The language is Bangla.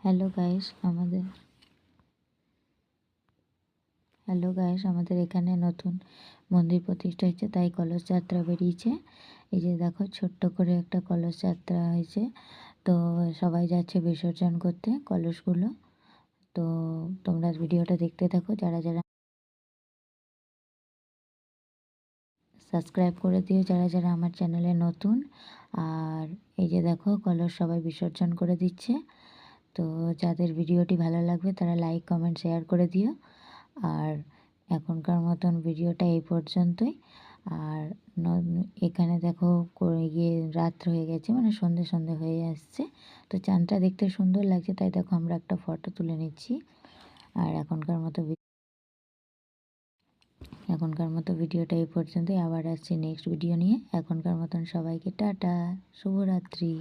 হ্যালো গাইস, আমাদের এখানে নতুন মন্দির প্রতিষ্ঠা হয়েছে, তাই কলস যাত্রা বেরিয়েছে। এই যে দেখো, ছোট্ট করে একটা কলস যাত্রা হয়েছে। তো সবাই যাচ্ছে বিসর্জন করতে কলসগুলো। তো তোমরা ভিডিওটা দেখতে থাকো। যারা যারা সাবস্ক্রাইব করে দিও, যারা যারা আমার চ্যানেলে নতুন। আর এই যে দেখো, কলস সবাই বিসর্জন করে দিচ্ছে। তো যাদের ভিডিওটি ভালো লাগবে তারা লাইক, কমেন্ট, শেয়ার করে দিও। আর এখনকার মতন ভিডিওটা এই পর্যন্তই। আর এখানে দেখো গিয়ে রাত হয়ে গেছে, মানে সন্ধে সন্ধে হয়ে আসছে। তো চাঁদটা দেখতে সুন্দর লাগছে, তাই দেখো আমরা একটা ফটো তুলে নিচ্ছি। আর এখনকার মতো ভিডিওটা এই পর্যন্তই। আবার আসছি নেক্সট ভিডিও নিয়ে। এখনকার মতন সবাইকে টাটা, শুভরাত্রি।